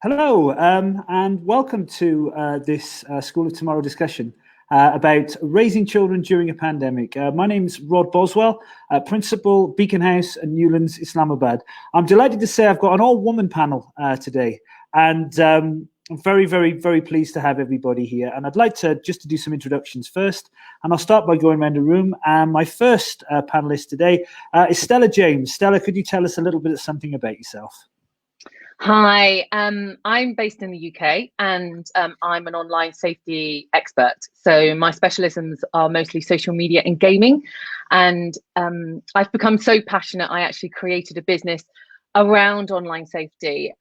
Hello, and welcome to this School of Tomorrow discussion about raising children during a pandemic. My name is Rod Boswell, Principal, Beacon House and Newlands, Islamabad. I'm delighted to say I've got an all-woman panel today, and I'm very, very, very pleased to have everybody here. And I'd like to just do some introductions first, and I'll start by going around the room. My first panelist today is Stella James. Stella, could you tell us a little bit of something about yourself? Hi, I'm based in the UK and I'm an online safety expert. So my specialisms are mostly social media and gaming. And I've become so passionate, I actually created a business around online safety.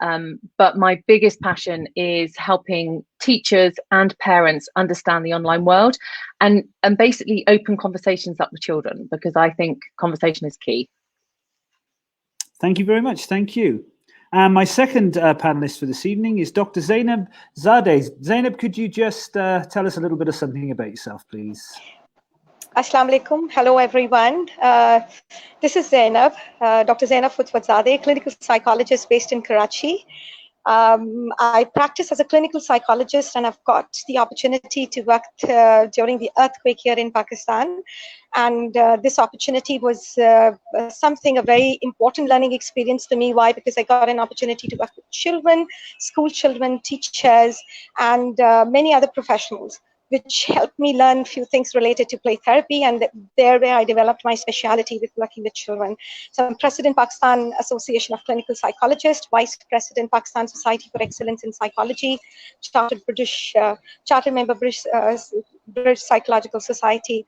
But my biggest passion is helping teachers and parents understand the online world and basically open conversations up with children, because I think conversation is key. Thank you very much. Thank you. My second panelist for this evening is Dr. Zainab Zadeh. Zainab, could you just tell us a little bit of something about yourself, please? Assalamu alaikum. Hello, everyone. This is Zainab, Dr. Zainab Zadeh, clinical psychologist based in Karachi. I practice as a clinical psychologist, and I've got the opportunity to work during the earthquake here in Pakistan. And this opportunity was a very important learning experience for me. Why? Because I got an opportunity to work with children, school children, teachers, and many other professionals, which helped me learn a few things related to play therapy, and there I developed my speciality with working with children. So I'm President, Pakistan Association of Clinical Psychologists, Vice President, Pakistan Society for Excellence in Psychology, Chartered member British Psychological Society.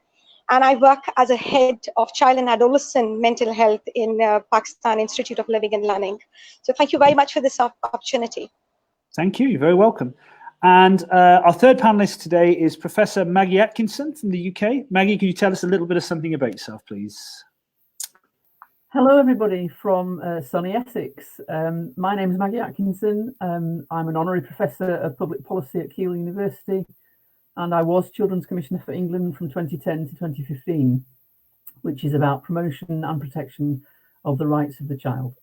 And I work as a head of child and adolescent mental health in Pakistan Institute of Living and Learning. So thank you very much for this opportunity. Thank you. You're very welcome. And our third panelist today is Professor Maggie Atkinson from the UK. Maggie, can you tell us a little bit of something about yourself, please? Hello, everybody from sunny Essex. My name is Maggie Atkinson. I'm an honorary professor of public policy at Keele University, and I was Children's Commissioner for England from 2010 to 2015, which is about promotion and protection of the rights of the child.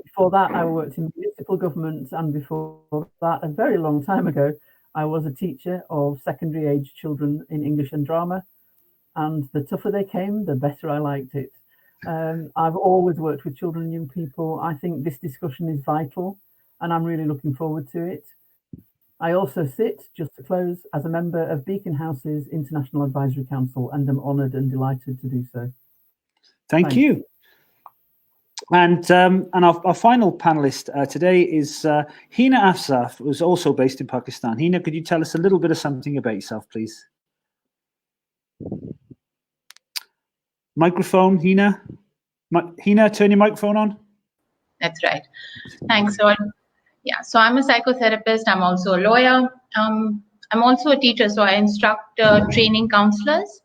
Before that, I worked in municipal government, and before that, a very long time ago, I was a teacher of secondary age children in English and drama, and the tougher they came, the better I liked it. I've always worked with children and young people. I think this discussion is vital, and I'm really looking forward to it. I also sit, just to close, as a member of Beacon House's International Advisory Council, and am honoured and delighted to do so. Thank you. And our final panelist today is Hina Azfar, who's also based in Pakistan. Hina, could you tell us a little bit of something about yourself, please? Microphone, Hina. Hina, turn your microphone on. That's right. Thanks, Rod. Yeah, so I'm a psychotherapist. I'm also a lawyer. I'm also a teacher, so I instruct training counselors.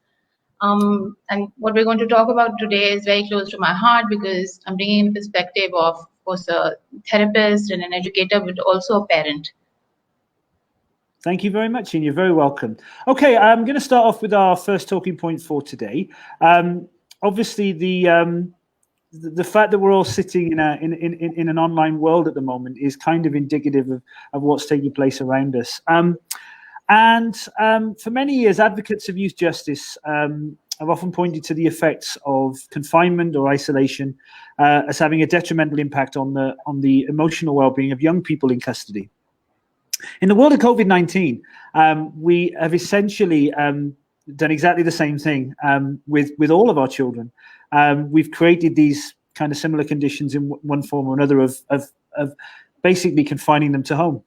And what we're going to talk about today is very close to my heart, because I'm bringing in perspective of course, a therapist and an educator, but also a parent. Thank you very much, and you're very welcome. Okay, I'm going to start off with our first talking point for today. Obviously, the fact that we're all sitting in an online world at the moment is kind of indicative of what's taking place around us. For many years, advocates of youth justice have often pointed to the effects of confinement or isolation as having a detrimental impact on the emotional well-being of young people in custody. In the world of COVID-19, we have essentially done exactly the same thing with all of our children. We've created these kind of similar conditions in one form or another of basically confining them to home.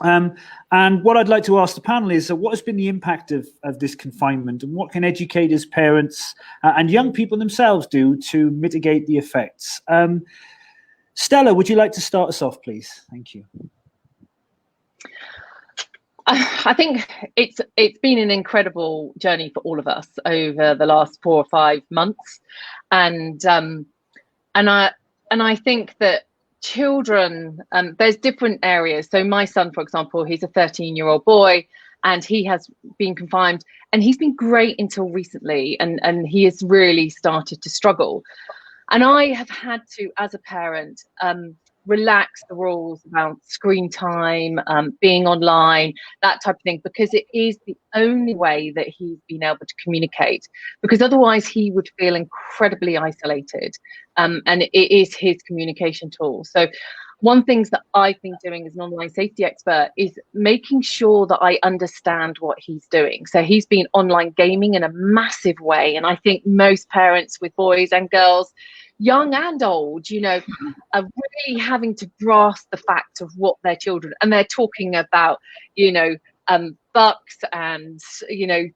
And what I'd like to ask the panel is, what has been the impact of this confinement, and what can educators, parents, and young people themselves do to mitigate the effects? Stella, would you like to start us off, please? Thank you. I think it's been an incredible journey for all of us over the last 4 or 5 months, and I think that children, there's different areas. So my son, for example, he's a 13-year-old boy, and he has been confined, and he's been great until recently, and he has really started to struggle. And I have had to, as a parent, relax the rules about screen time, being online, that type of thing, because it is the only way that he's been able to communicate, because otherwise he would feel incredibly isolated, and it is his communication tool. So one thing that I've been doing as an online safety expert is making sure that I understand what he's doing. So he's been online gaming in a massive way, and I think most parents with boys and girls, young and old, you know, are really having to grasp the fact of what their children, and they're talking about, you know, bucks and, you know,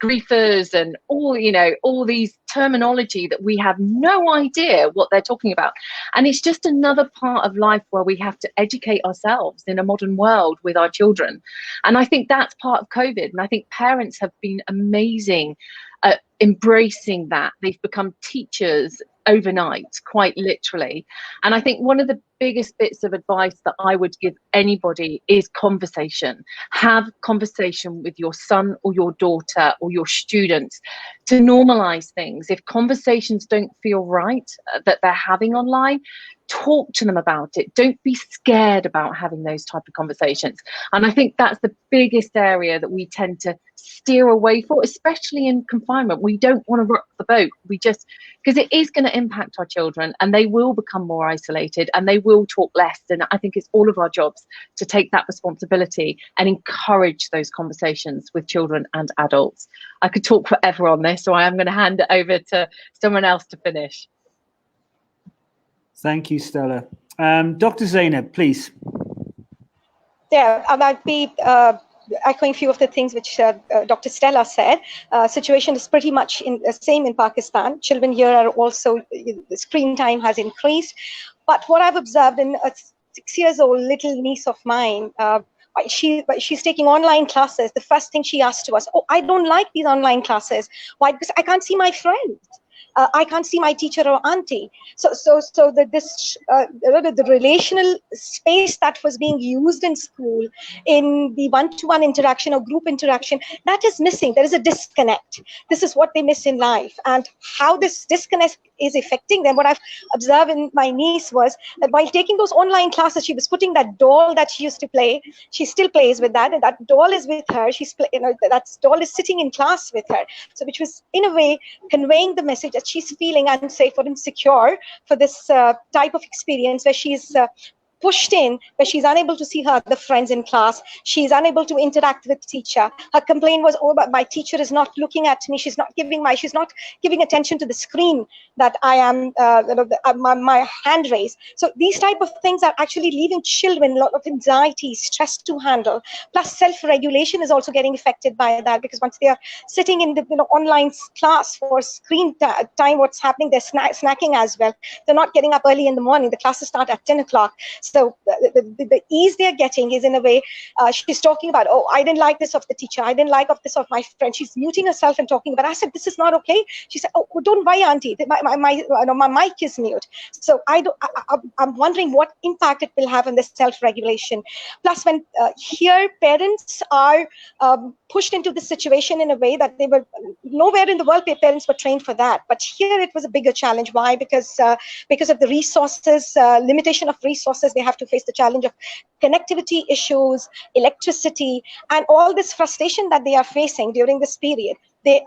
griefers and all, you know, all these terminology that we have no idea what they're talking about. And it's just another part of life where we have to educate ourselves in a modern world with our children. And I think that's part of COVID. And I think parents have been amazing at embracing that. They've become teachers overnight, quite literally. And I think one of the biggest bits of advice that I would give anybody is conversation. Have conversation with your son or your daughter or your students to normalize things. If conversations don't feel right that they're having online, talk to them about it. Don't be scared about having those type of conversations. And I think that's the biggest area that we tend to steer away for, especially in confinement. We don't want to rock the boat. We just, because it is going to impact our children, and they will become more isolated and they will talk less. And I think it's all of our jobs to take that responsibility and encourage those conversations with children and adults. I could talk forever on this, so I am going to hand it over to someone else to finish. Thank you, Stella. Dr. Zainab, please. Yeah, I'd be echoing a few of the things which Dr. Stella said. Situation is pretty much in the same in Pakistan. Children here are also, the screen time has increased. But what I've observed in a 6-year-old little niece of mine, she's taking online classes. The first thing she asked to us, "Oh, I don't like these online classes. Why? Because I can't see my friends. I can't see my teacher or auntie." So the relational space that was being used in school, in the one-to-one interaction or group interaction, that is missing. There is a disconnect. This is what they miss in life, and how this disconnect is affecting them. What I've observed in my niece was that while taking those online classes, she was putting that doll that she used to play. She still plays with that, and that doll is with her. That doll is sitting in class with her. So, which was in a way conveying the message that she's feeling unsafe or insecure for this type of experience where she's pushed in, where she's unable to see her other friends in class. She's unable to interact with teacher. Her complaint was, "Oh, but my teacher is not looking at me. She's not giving attention to the screen that I am, my hand raised." So these type of things are actually leaving children a lot of anxiety, stress to handle. Plus self-regulation is also getting affected by that, because once they are sitting in the online class for screen time, what's happening? They're snacking as well. They're not getting up early in the morning. The classes start at 10 o'clock. So the ease they're getting is, in a way, she's talking about, "Oh, I didn't like this of the teacher. I didn't like of this of my friend." She's muting herself and talking. But I said, "This is not okay." She said, "Oh, don't worry, auntie. My mic is mute." So I'm wondering what impact it will have on the self-regulation. Plus, when here parents are pushed into this situation in a way that they were nowhere in the world parents were trained for that. But here it was a bigger challenge. Why? Because of the resources, limitation of resources. They have to face the challenge of connectivity issues, electricity, and all this frustration that they are facing during this period. The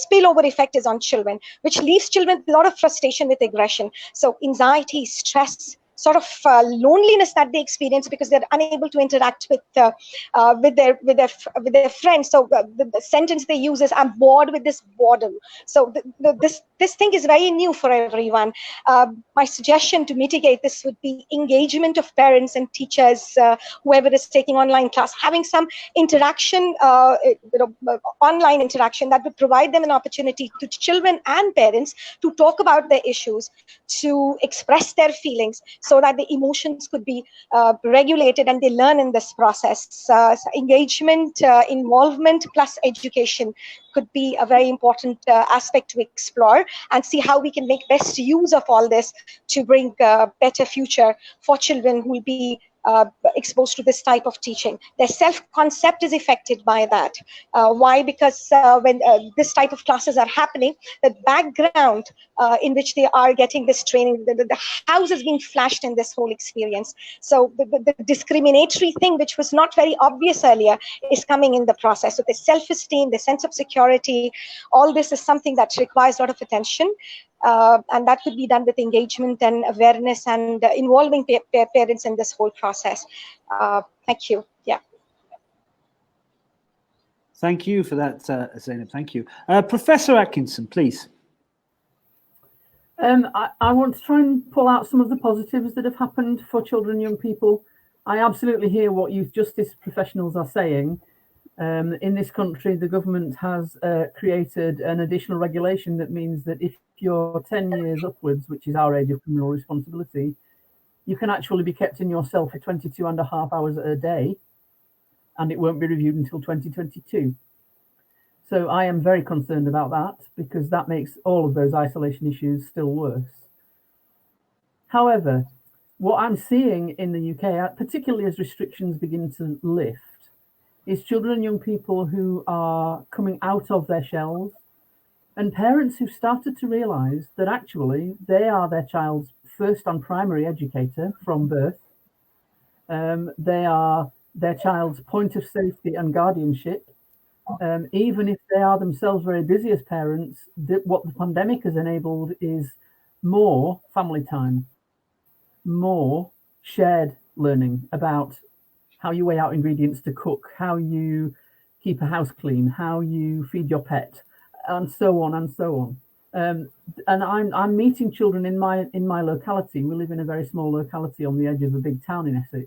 spillover effect is on children, which leaves children with a lot of frustration with aggression. So anxiety, stress, sort of loneliness that they experience because they're unable to interact with their friends. So the sentence they use is, "I'm bored with this boredom." So this thing is very new for everyone. My suggestion to mitigate this would be engagement of parents and teachers, whoever is taking online class, having some interaction, online interaction that would provide them an opportunity to children and parents to talk about their issues, to express their feelings, so that the emotions could be regulated and they learn in this process. So engagement, involvement plus education could be a very important aspect to explore, and see how we can make best use of all this to bring a better future for children who will be exposed to this type of teaching. Their self-concept is affected by that. Why? Because when this type of classes are happening, the background in which they are getting this training, the house is being flashed in this whole experience. So the discriminatory thing, which was not very obvious earlier, is coming in the process. So the self-esteem, the sense of security, all this is something that requires a lot of attention. And that could be done with engagement and awareness and involving parents in this whole process. Thank you. Yeah. Thank you for that, Zainab. Thank you. Professor Atkinson, please. I want to try and pull out some of the positives that have happened for children and young people. I absolutely hear what youth justice professionals are saying. In this country, the government has created an additional regulation that means that if you're 10 years upwards, which is our age of criminal responsibility, you can actually be kept in your cell for 22.5 hours a day, and it won't be reviewed until 2022. So I am very concerned about that, because that makes all of those isolation issues still worse. However, what I'm seeing in the UK, particularly as restrictions begin to lift, is children and young people who are coming out of their shells, and parents who've started to realise that actually they are their child's first and primary educator from birth. They are their child's point of safety and guardianship. Even if they are themselves very busy as parents, what the pandemic has enabled is more family time, more shared learning about how you weigh out ingredients to cook, how you keep a house clean, how you feed your pet, and so on and so on. And I'm meeting children in my locality. We live in a very small locality on the edge of a big town in Essex,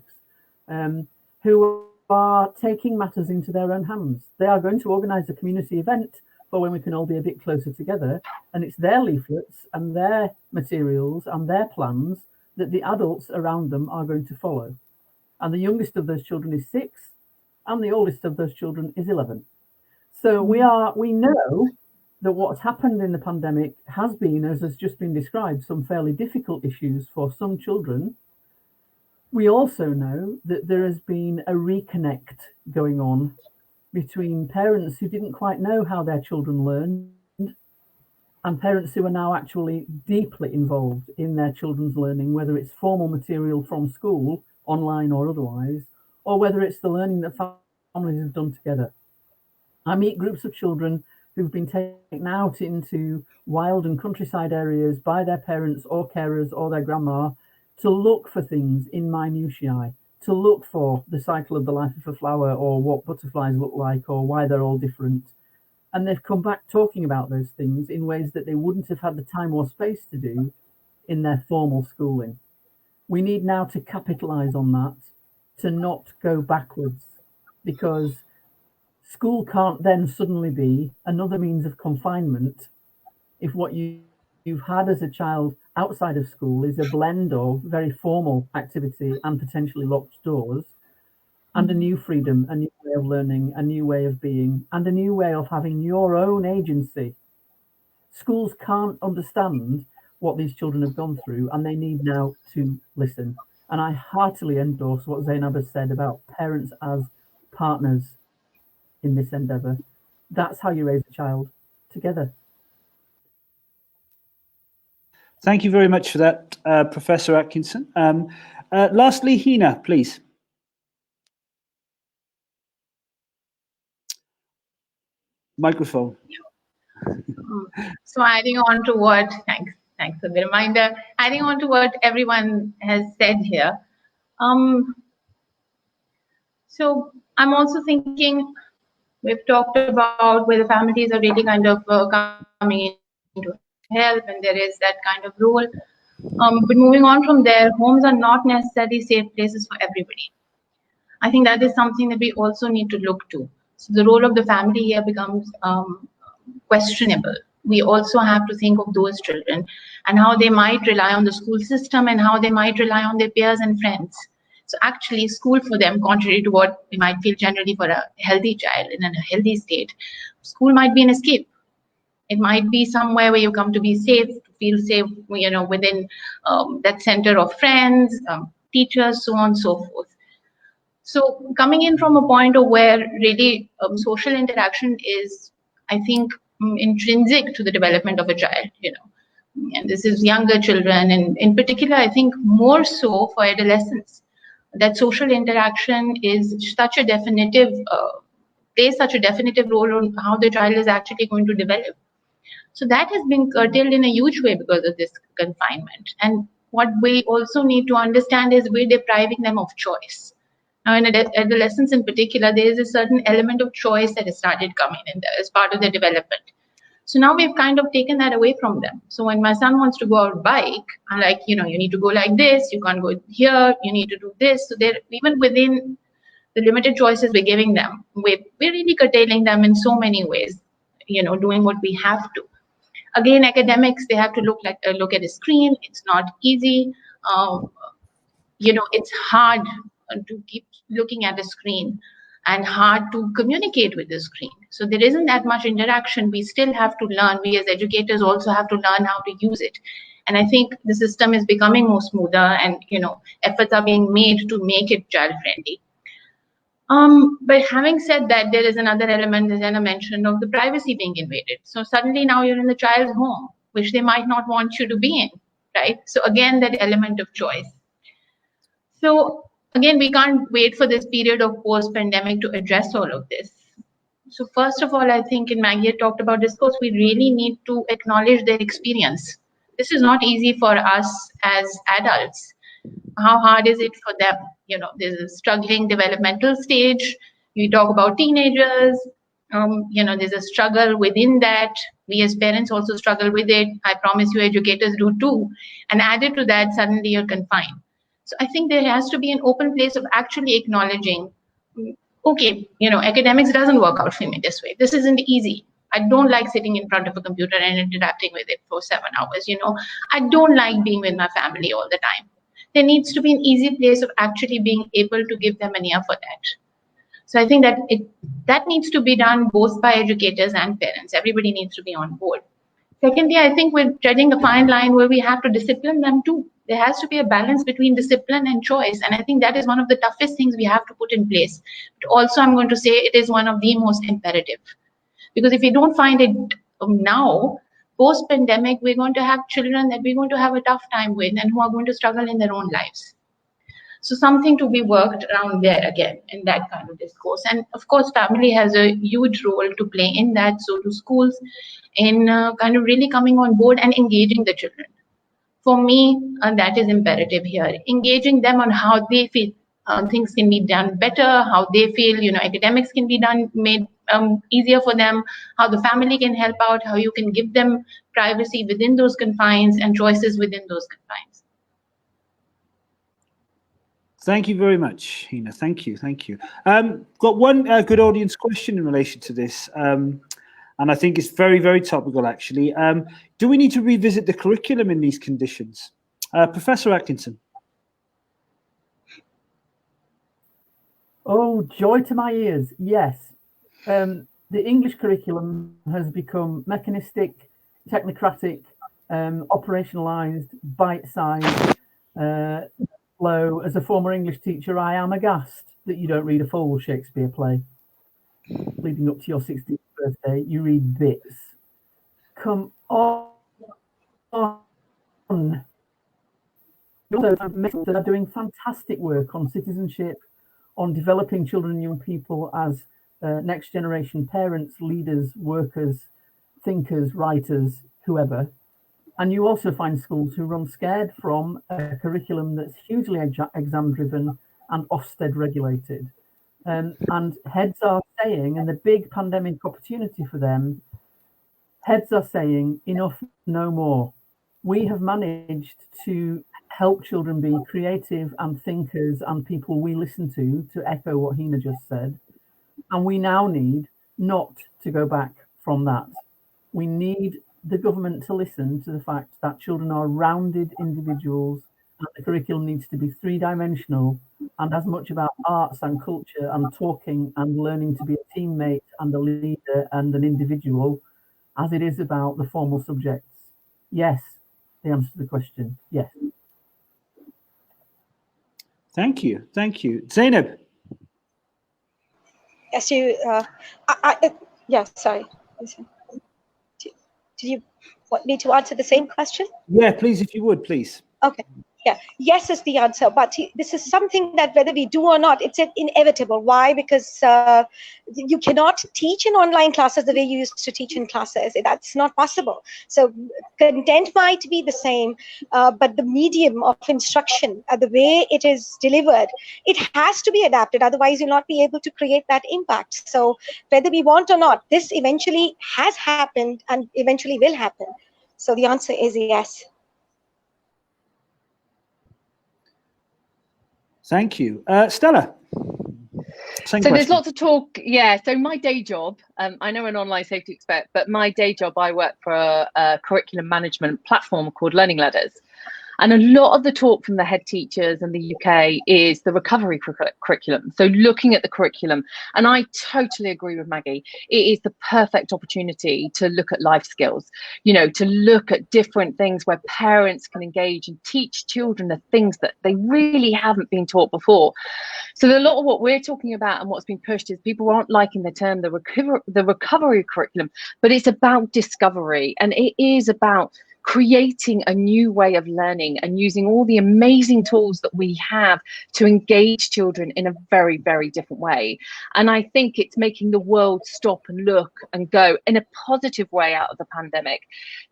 who are taking matters into their own hands. They are going to organise a community event for when we can all be a bit closer together, and it's their leaflets and their materials and their plans that the adults around them are going to follow. And the youngest of those children is 6, and the oldest of those children is 11. So we know that what's happened in the pandemic has been, as has just been described, some fairly difficult issues for some children. We also know that there has been a reconnect going on between parents who didn't quite know how their children learned and parents who are now actually deeply involved in their children's learning, whether it's formal material from school, online or otherwise, or whether it's the learning that families have done together. I meet groups of children who've been taken out into wild and countryside areas by their parents or carers or their grandma to look for things in minutiae, to look for the cycle of the life of a flower, or what butterflies look like, or why they're all different. And they've come back talking about those things in ways that they wouldn't have had the time or space to do in their formal schooling. We need now to capitalise on that, to not go backwards, because school can't then suddenly be another means of confinement if what you've had as a child outside of school is a blend of very formal activity and potentially locked doors, and a new freedom, a new way of learning, a new way of being, and a new way of having your own agency. Schools can't understand what these children have gone through, and they need now to listen. And I heartily endorse what Zainab has said about parents as partners in this endeavour. That's how you raise a child, together. Thank you very much for that, Professor Atkinson. Lastly, Hina, please. Microphone. So adding on to what, thanks for the reminder, adding on to what everyone has said here. So I'm also thinking, we've talked about where the families are really kind of coming in to help, and there is that kind of role. But moving on from there, homes are not necessarily safe places for everybody. I think that is something that we also need to look to. So the role of the family here becomes questionable. We also have to think of those children and how they might rely on the school system and how they might rely on their peers and friends. So actually, school for them, contrary to what we might feel generally for a healthy child in a healthy state, school might be an escape. It might be somewhere where you come to be safe, to feel safe, within that center of friends, teachers, so on and so forth. So coming in from a point of where really social interaction is, I think, intrinsic to the development of a child, and this is younger children, and in particular, I think more so for adolescents, that social interaction is such a definitive, plays such a definitive role on how the child is actually going to develop. So that has been curtailed in a huge way because of this confinement. And what we also need to understand is we're depriving them of choice. Now, in adolescents in particular, there is a certain element of choice that has started coming in there as part of their development. So now we've kind of taken that away from them. So when my son wants to go out bike, I'm like, you need to go like this, you can't go here, you need to do this. So they're even within the limited choices we're giving them, we're really curtailing them in so many ways, doing what we have to. Again, academics, they have to look at a screen. It's not easy. It's hard to keep looking at the screen and hard to communicate with the screen. So there isn't that much interaction. We still have to learn. We as educators also have to learn how to use it. And I think the system is becoming more smoother, and efforts are being made to make it child friendly. But having said that, there is another element, as Anna mentioned, of the privacy being invaded. So suddenly now you're in the child's home, which they might not want you to be in, right? So again, that element of choice. So again, we can't wait for this period of post-pandemic to address all of this. So first of all, I think, and Maggie had talked about this course, we really need to acknowledge their experience. This is not easy for us as adults. How hard is it for them? There's a struggling developmental stage. You talk about teenagers, there's a struggle within that. We as parents also struggle with it. I promise you educators do too. And added to that, suddenly you're confined. So I think there has to be an open place of actually acknowledging, okay, academics doesn't work out for me this way. This isn't easy. I don't like sitting in front of a computer and interacting with it for 7 hours. I don't like being with my family all the time. There needs to be an easy place of actually being able to give them an ear for that. So I think that needs to be done both by educators and parents. Everybody needs to be on board. Secondly, I think we're treading a fine line where we have to discipline them too. There has to be a balance between discipline and choice. And I think that is one of the toughest things we have to put in place. But also, I'm going to say it is one of the most imperative. Because if we don't find it now, post-pandemic, we're going to have children that we're going to have a tough time with and who are going to struggle in their own lives. So something to be worked around there again in that kind of discourse. And of course, family has a huge role to play in that. So do schools in kind of really coming on board and engaging the children. For me, that is imperative here. Engaging them on how they feel things can be done better, how they feel, academics can be made easier for them, how the family can help out, how you can give them privacy within those confines and choices within those confines. Thank you very much, Hina. Thank you. Got one good audience question in relation to this, and I think it's very, very topical, actually. Do we need to revisit the curriculum in these conditions? Professor Atkinson. Oh, joy to my ears, yes. The English curriculum has become mechanistic, technocratic, operationalized, bite-sized, flow. As a former English teacher, I am aghast that you don't read a full Shakespeare play. Leading up to your 60th birthday, you read bits. Come on. Those that are doing fantastic work on citizenship, on developing children and young people as next generation parents, leaders, workers, thinkers, writers, whoever. And you also find schools who run scared from a curriculum that's hugely exam driven and Ofsted regulated. And heads are saying, and the big pandemic opportunity for them, heads are saying enough, no more. We have managed to help children be creative and thinkers and people we listen to echo what Hina just said. And we now need not to go back from that. We need the government to listen to the fact that children are rounded individuals and the curriculum needs to be three-dimensional and as much about arts and culture and talking and learning to be a teammate and a leader and an individual as it is about the formal subjects. Yes, the answer to the question, yes. Thank you. Zainab. as you, yeah, sorry. Do you want me to answer the same question? Yeah, please, if you would, please. Okay. Yeah, yes is the answer, but this is something that whether we do or not, it's inevitable. Why? Because you cannot teach in online classes the way you used to teach in classes. That's not possible. So content might be the same, but the medium of instruction, the way it is delivered, it has to be adapted. Otherwise, you'll not be able to create that impact. So whether we want or not, this eventually has happened and eventually will happen. So the answer is yes. Thank you. Stella. Same so question. there's lots of talk. Yeah. So my day job, I know an online safety expert, but my day job, I work for a curriculum management platform called Learning Ladders. And a lot of the talk from the head teachers in the UK is the recovery curriculum. So looking at the curriculum, and I totally agree with Maggie, it is the perfect opportunity to look at life skills, you know, to look at different things where parents can engage and teach children the things that they really haven't been taught before. So a lot of what we're talking about and what's been pushed is people aren't liking the term the recovery curriculum, but it's about discovery, and it is about creating a new way of learning and using all the amazing tools that we have to engage children in a very, very different way. And I think it's making the world stop and look and go in a positive way out of the pandemic.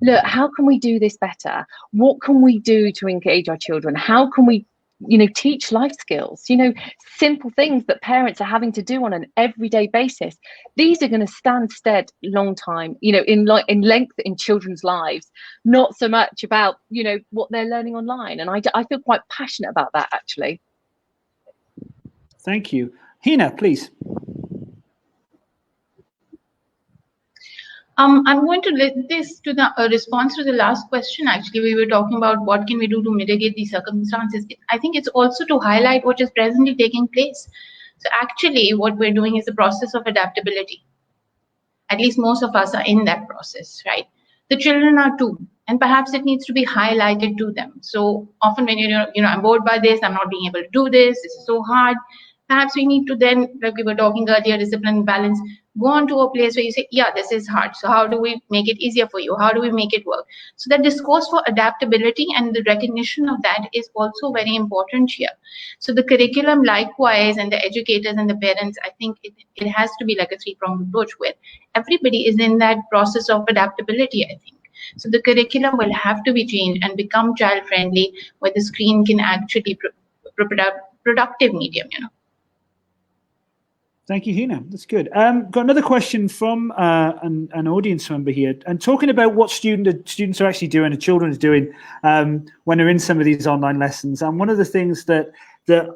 Look, how can we do this better? What can we do to engage our children? How can we, you know, teach life skills, you know, simple things that parents are having to do on an everyday basis. These are going to stand stead long time, you know, in length in children's lives, not so much about, you know, what they're learning online. And I feel quite passionate about that, actually. Thank you. Hina, please. I'm going to link this to the response to the last question. Actually, we were talking about what can we do to mitigate these circumstances. I think it's also to highlight what is presently taking place. So actually, what we're doing is the process of adaptability. At least most of us are in that process, right? The children are too, and perhaps it needs to be highlighted to them. So often when I'm bored by this, I'm not being able to do this, this is so hard. Perhaps we need to then, like we were talking earlier, discipline and balance, go on to a place where you say, yeah, this is hard. So how do we make it easier for you? How do we make it work? So that discourse for adaptability and the recognition of that is also very important here. So the curriculum likewise, and the educators and the parents, I think it has to be like a three-pronged approach where everybody is in that process of adaptability, I think. So the curriculum will have to be changed and become child-friendly, where the screen can actually be productive medium, you know. Thank you, Hina. That's good. Got another question from an audience member here, and talking about what students are actually doing, the children are doing when they're in some of these online lessons. And one of the things that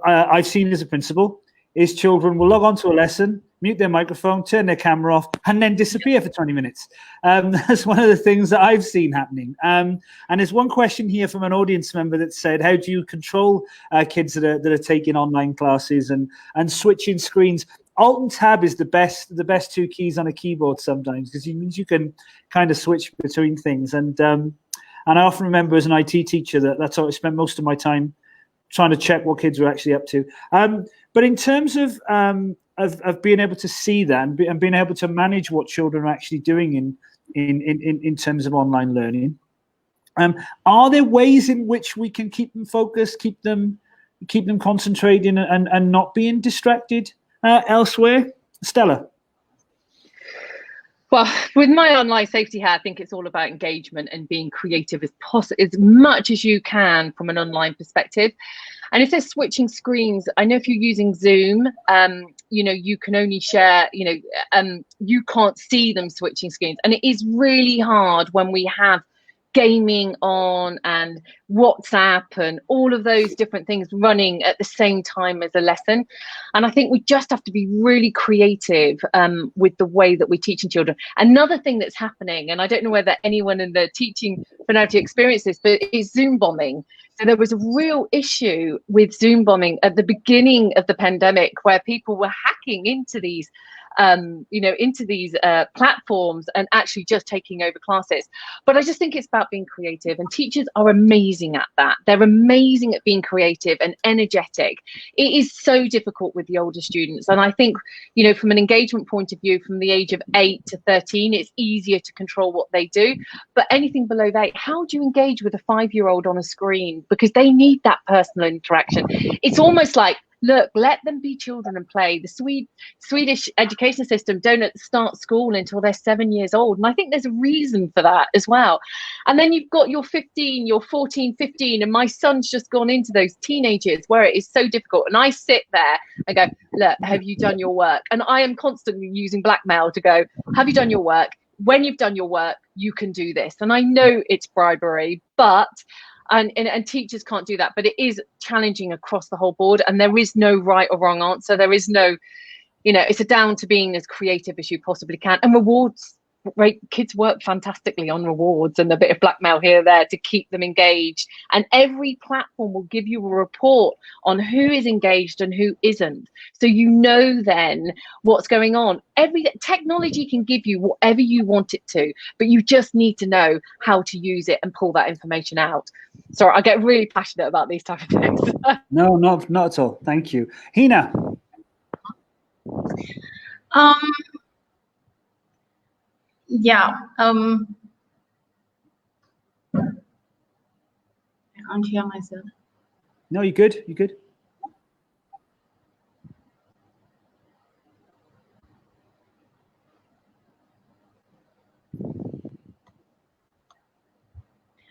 I've seen as a principal is children will log on to a lesson, mute their microphone, turn their camera off, and then disappear for 20 minutes. That's one of the things that I've seen happening. And there's one question here from an audience member that said, how do you control kids that are taking online classes and switching screens? Alt and Tab is the best two keys on a keyboard sometimes, because it means you can kind of switch between things. And I often remember as an IT teacher that's how I spent most of my time trying to check what kids were actually up to. But in terms of being able to see that and being able to manage what children are actually doing in terms of online learning, are there ways in which we can keep them focused, keep them concentrating and not being distracted elsewhere? Stella? Well, with my online safety hat, I think it's all about engagement and being creative as much as you can from an online perspective. And if they're switching screens, I know if you're using Zoom, you can only share, you can't see them switching screens. And it is really hard when we have gaming on and WhatsApp and all of those different things running at the same time as a lesson. And I think we just have to be really creative with the way that we're teaching children. Another thing that's happening, and I don't know whether anyone in the teaching fraternity experienced this, but is Zoom bombing. So there was a real issue with Zoom bombing at the beginning of the pandemic, where people were hacking into these into these platforms and actually just taking over classes. But I just think it's about being creative, and teachers are amazing at that. They're amazing at being creative and energetic. It is so difficult with the older students, and I think, from an engagement point of view, from the age of 8 to 13, it's easier to control what they do. But anything below that, how do you engage with a 5-year-old on a screen? Because they need that personal interaction. It's almost like, look, let them be children and play. The Swedish education system don't start school until they're 7 years old. And I think there's a reason for that as well. And then you've got your 15, your 14, 15, and my son's just gone into those teenagers where it is so difficult. And I sit there and go, look, have you done your work? And I am constantly using blackmail to go, have you done your work? When you've done your work, you can do this. And I know it's bribery, but and teachers can't do that, but it is challenging across the whole board, and there is no right or wrong answer. There is no, it's a down to being as creative as you possibly can. And rewards, right? Kids work fantastically on rewards and a bit of blackmail here or there to keep them engaged. And every platform will give you a report on who is engaged and who isn't. So then what's going on. Every technology can give you whatever you want it to, but you just need to know how to use it and pull that information out. Sorry, I get really passionate about these type of things. No, not at all. Thank you. Hina. Yeah. I can't hear myself. No, you're good. You're good.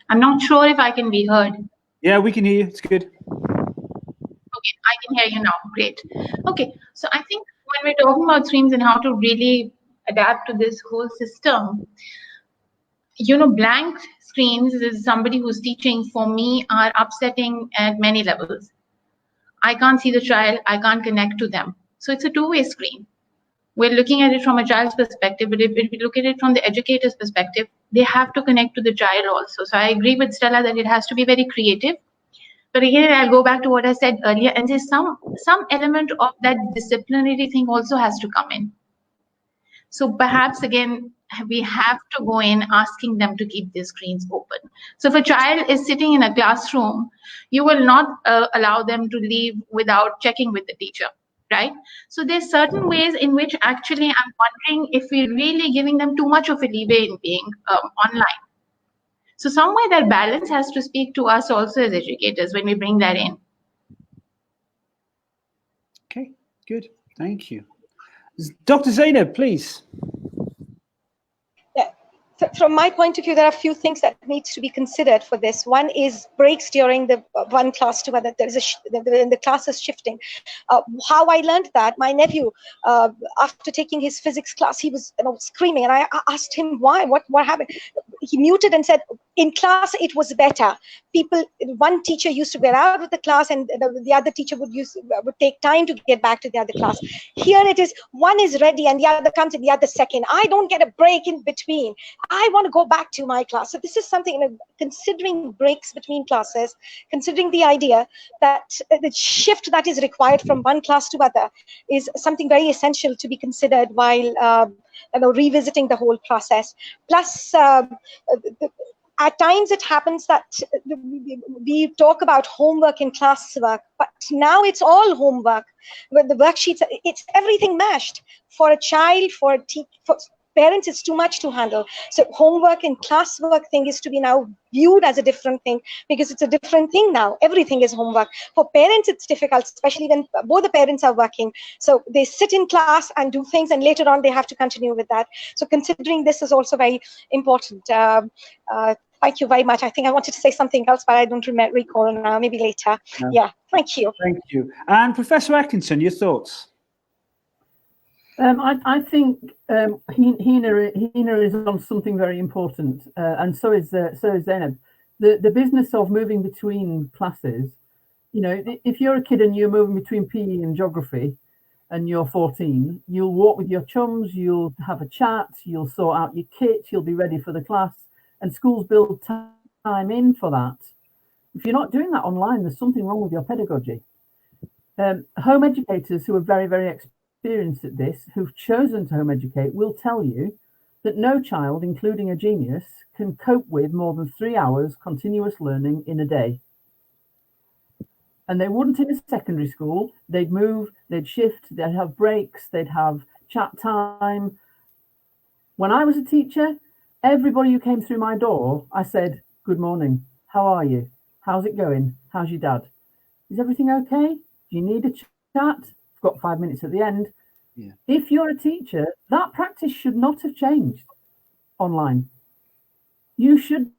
I'm not sure if I can be heard. Yeah, we can hear you. It's good. Okay, I can hear you now. Great. Okay, so I think when we're talking about streams and how to really adapt to this whole system, blank screens as somebody who's teaching, for me, are upsetting at many levels. I can't see the child, I can't connect to them. So it's a two-way screen. We're looking at it from a child's perspective, but if we look at it from the educator's perspective, they have to connect to the child also. So I agree with Stella that it has to be very creative. But again, I'll go back to what I said earlier and say some element of that disciplinary thing also has to come in. So perhaps, again, we have to go in asking them to keep their screens open. So if a child is sitting in a classroom, you will not allow them to leave without checking with the teacher, right? So there's certain ways in which actually I'm wondering if we're really giving them too much of a leeway in being online. So somewhere that balance has to speak to us also as educators when we bring that in. Okay, good. Thank you. Dr. Zainab, please. Yeah. So from my point of view, there are a few things that needs to be considered for this. One is breaks during the one class to another. There is the class is shifting. How I learned that, my nephew, after taking his physics class, he was screaming, and I asked him why. What happened? He muted and said, in class it was better. One teacher used to get out of the class, and the other teacher would take time to get back to the other class. Here it is, one is ready and the other comes in the other second. I don't get a break in between. I want to go back to my class. So this is something, considering breaks between classes, considering the idea that the shift that is required from one class to other is something very essential to be considered while revisiting the whole process. Plus, at times it happens that we talk about homework in classwork, but now it's all homework. With the worksheets, it's everything mashed. For a child, for parents, it's too much to handle. So homework and classwork thing is to be now viewed as a different thing, because it's a different thing now. Everything is homework. For parents, it's difficult, especially when both the parents are working. So they sit in class and do things, and later on they have to continue with that. So considering this is also very important. Thank you very much. I think I wanted to say something else, but I don't recall now. Maybe later. No. Yeah, thank you. Thank you. And Professor Atkinson, your thoughts? I think Hina is on something very important, and so is Zainab. The business of moving between classes. If you're a kid and you're moving between PE and geography, and you're 14, you'll walk with your chums, you'll have a chat, you'll sort out your kit, you'll be ready for the class, and schools build time in for that. If you're not doing that online, there's something wrong with your pedagogy. Home educators who are very, very experienced at this, who've chosen to home educate, will tell you that no child, including a genius, can cope with more than 3 hours continuous learning in a day. And they wouldn't in a secondary school. They'd move, they'd shift, they'd have breaks, they'd have chat time. When I was a teacher, everybody who came through my door, I said, "Good morning, how are you? How's it going? How's your dad? Is everything okay? Do you need a chat? I've got 5 minutes at the end." Yeah. If you're a teacher, that practice should not have changed online. You should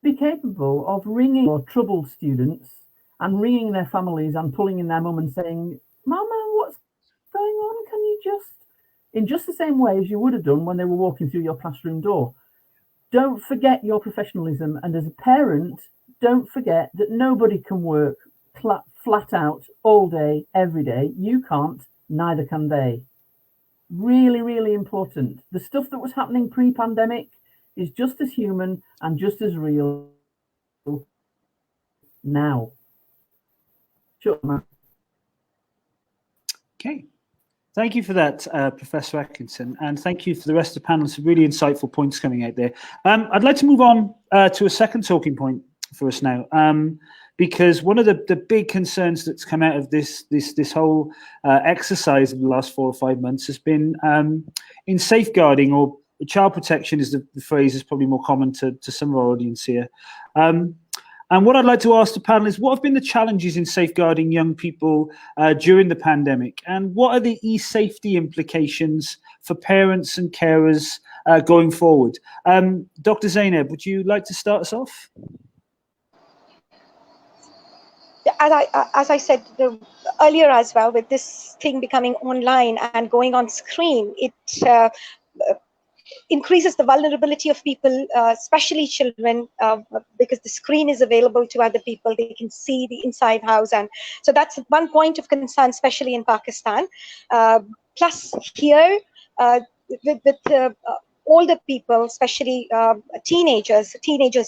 be capable of ringing your troubled students and ringing their families and pulling in their mum and saying, "Mama, what's going on? Can you just," in just the same way as you would have done when they were walking through your classroom door. Don't forget your professionalism. And as a parent, don't forget that nobody can work flat out all day, every day. You can't, neither can they. Really, really important. The stuff that was happening pre-pandemic is just as human and just as real now. Sure, Matt. Okay. Thank you for that, Professor Atkinson, and thank you for the rest of the panel. Some really insightful points coming out there. I'd like to move on to a second talking point for us now, because one of the big concerns that's come out of this whole exercise of the last 4 or 5 months has been in safeguarding, or child protection is the phrase is probably more common to some of our audience here. And what I'd like to ask the panel is, what have been the challenges in safeguarding young people during the pandemic? And what are the e-safety implications for parents and carers going forward? Dr. Zainab, would you like to start us off? As I said earlier as well, with this thing becoming online and going on screen, it increases the vulnerability of people, especially children, because the screen is available to other people. They can see the inside house. And so that's one point of concern, especially in Pakistan. Plus here, with older people, especially teenagers,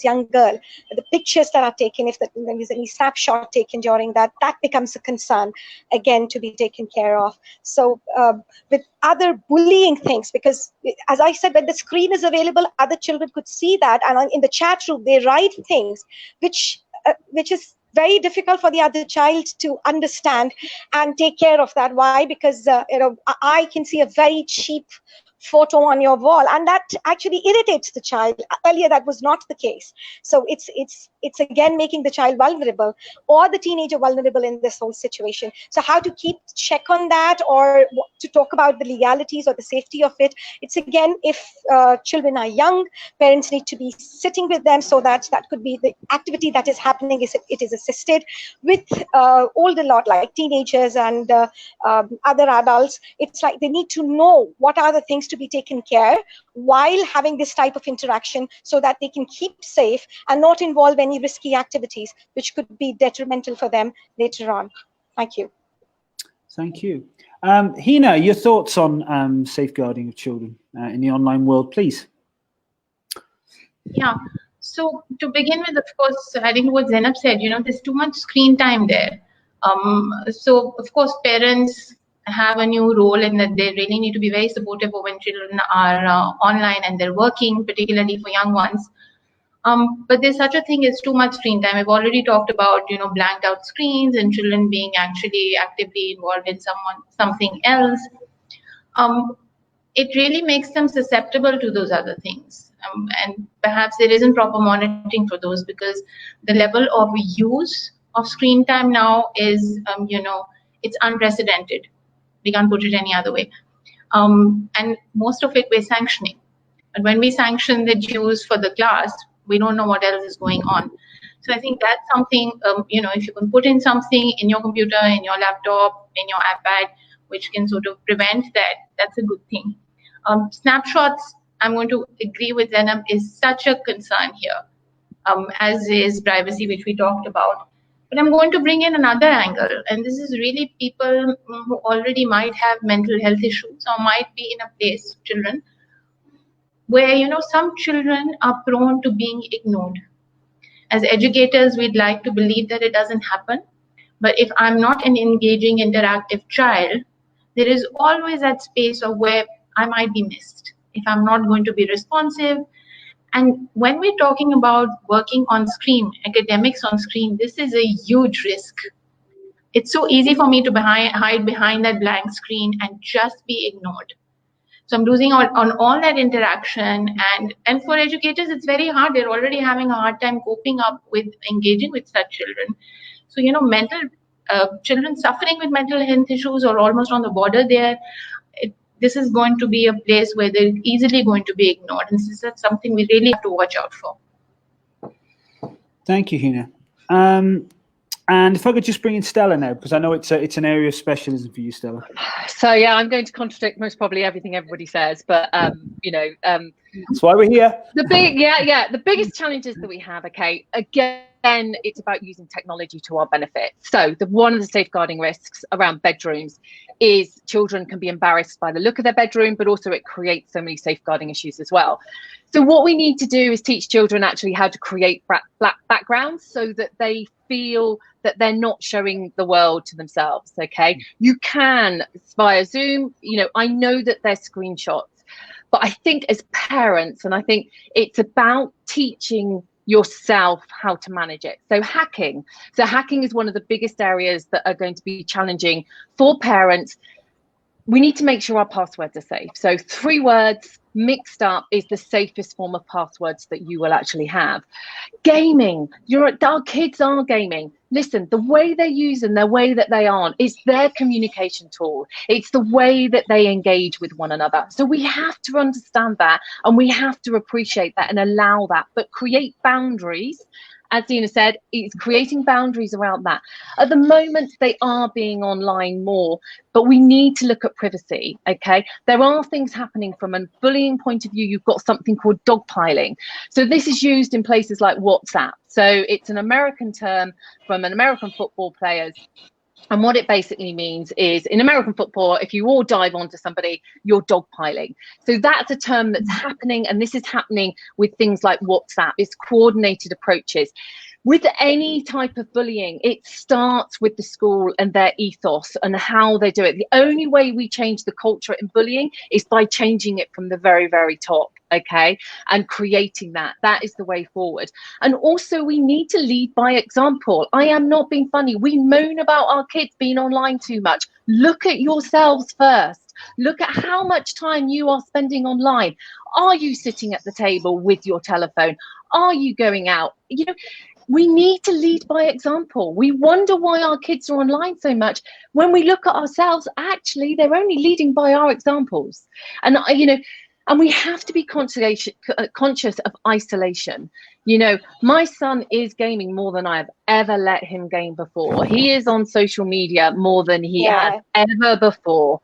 young girl, the pictures that are taken, if there is any snapshot taken during that becomes a concern, again, to be taken care of. So with other bullying things, because as I said, when the screen is available, other children could see that, and in the chat room, they write things, which is very difficult for the other child to understand and take care of that. Why? Because I can see a very cheap photo on your wall, and that actually irritates the child. Earlier that was not the case. So it's again making the child vulnerable, or the teenager vulnerable in this whole situation. So how to keep check on that, or to talk about the legalities or the safety of it, it's again, if children are young, parents need to be sitting with them, so that could be the activity that is happening, it is assisted. With older lot, like teenagers and other adults, it's like they need to know what are the things to be taken care while having this type of interaction, so that they can keep safe and not involve any risky activities which could be detrimental for them later on. Thank you. Thank you. Hina, your thoughts on safeguarding of children in the online world, please. Yeah. So to begin with, of course, adding to what Zainab said, there's too much screen time there. So of course, parents have a new role in that they really need to be very supportive of when children are online and they're working, particularly for young ones. But there's such a thing as too much screen time. I've already talked about, blanked out screens and children being actually actively involved in something else. It really makes them susceptible to those other things. And perhaps there isn't proper monitoring for those, because the level of use of screen time now is, it's unprecedented. We can't put it any other way. And most of it we're sanctioning. And when we sanction the use for the class, we don't know what else is going on. So I think that's something, if you can put in something in your computer, in your laptop, in your iPad, which can sort of prevent that, that's a good thing. Snapshots, I'm going to agree with Zainab, is such a concern here, as is privacy, which we talked about. But I'm going to bring in another angle, and this is really people who already might have mental health issues or might be in a place, children, where, some children are prone to being ignored. As educators, we'd like to believe that it doesn't happen. But if I'm not an engaging, interactive child, there is always that space of where I might be missed if I'm not going to be responsive. And when we're talking about working on screen, academics on screen, this is a huge risk. It's so easy for me to hide behind that blank screen and just be ignored. So I'm losing on all that interaction, and for educators, it's very hard. They're already having a hard time coping up with engaging with such children. So, you know, children suffering with mental health issues or almost on the border there, this is going to be a place where they're easily going to be ignored. And this is something we really have to watch out for. Thank you, Hina. And if I could just bring in Stella now, because I know it's an area of specialism for you, Stella. So yeah, I'm going to contradict most probably everything everybody says, but you know, that's why we're here. The biggest challenges that we have, okay, again, it's about using technology to our benefit. So one of the safeguarding risks around bedrooms is children can be embarrassed by the look of their bedroom, but also it creates so many safeguarding issues as well. So what we need to do is teach children actually how to create black backgrounds so that they feel that they're not showing the world to themselves, okay? You can, via Zoom, you know, I know that they're screenshots, but I think as parents, and I think it's about teaching yourself how to manage it. So hacking is one of the biggest areas that are going to be challenging for parents. We need to make sure our passwords are safe. So 3 words mixed up is the safest form of passwords that you will actually have. Gaming, our kids are gaming. Listen, the way they use and the way that they aren't is their communication tool. It's the way that they engage with one another. So we have to understand that, and we have to appreciate that and allow that, but create boundaries. As Hina said, it's creating boundaries around that. At the moment, they are being online more, but we need to look at privacy, okay? There are things happening from a bullying point of view. You've got something called dogpiling. So this is used in places like WhatsApp. So it's an American term from an American football players. And what it basically means is in American football, if you all dive onto somebody, you're dogpiling. So that's a term that's happening, and this is happening with things like WhatsApp. It's coordinated approaches. With any type of bullying, it starts with the school and their ethos and how they do it. The only way we change the culture in bullying is by changing it from the very, very top, okay? And creating that. That is the way forward. And also we need to lead by example. I am not being funny. We moan about our kids being online too much. Look at yourselves first. Look at how much time you are spending online. Are you sitting at the table with your telephone? Are you going out? You know, we need to lead by example. We wonder why our kids are online so much. When we look at ourselves, actually, they're only leading by our examples. And, you know, and we have to be conscious of isolation. You know, my son is gaming more than I have ever let him game before. He is on social media more than he has ever before.